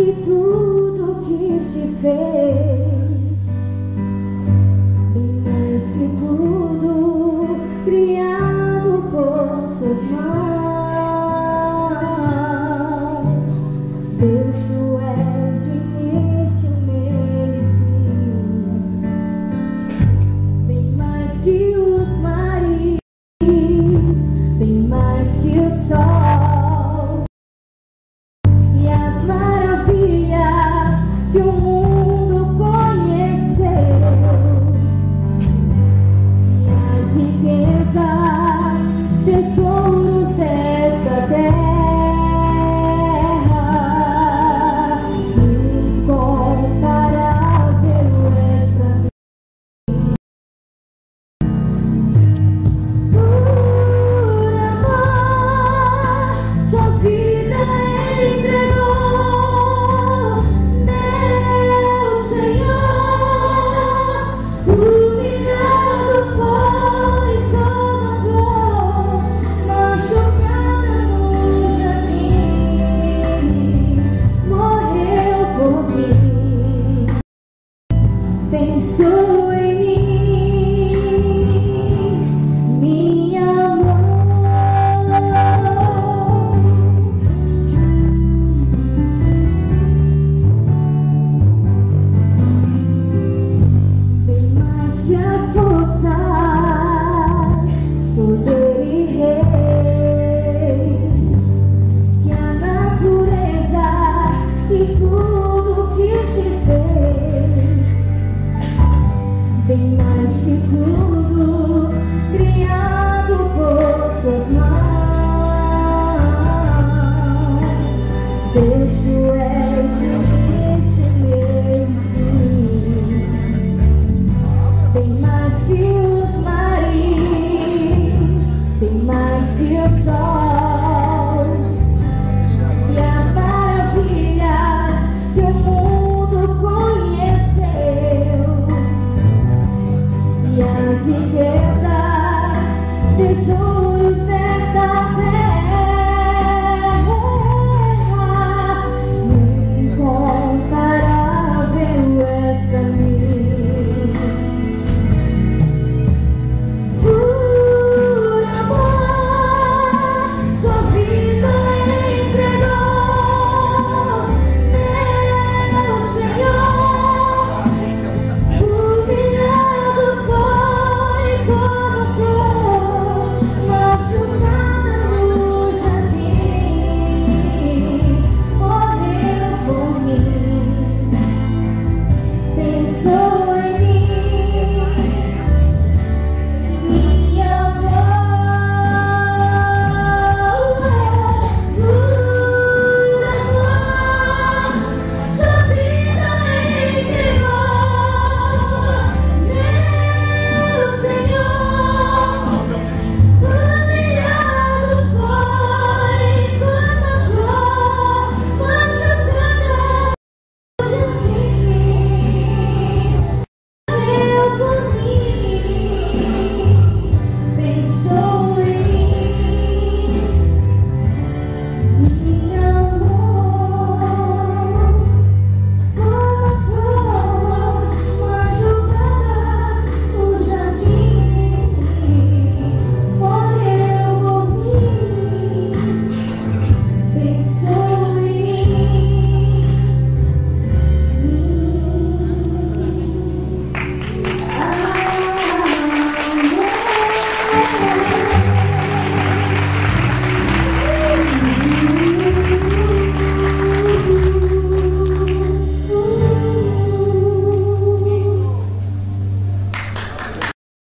que tudo que se fez, bem mais que tudo criado por suas mãos. Deus, tu és início, meio e fim, bem mais que os mares, bem mais que o sol e as maravilhas que o mundo conheceu, e as riquezas, tesouros desta terra. Incomparável és pra mim. Por amor, sua vida entregou, meu Senhor. Humilhado foi como a flor machucada no jardim, morreu por mim. Pensou em mim, me amou. Bem mais que as forças, poder e reis, que a natureza e tudo que se fez, bem mais que tudo criado por suas mãos. Deus, tu és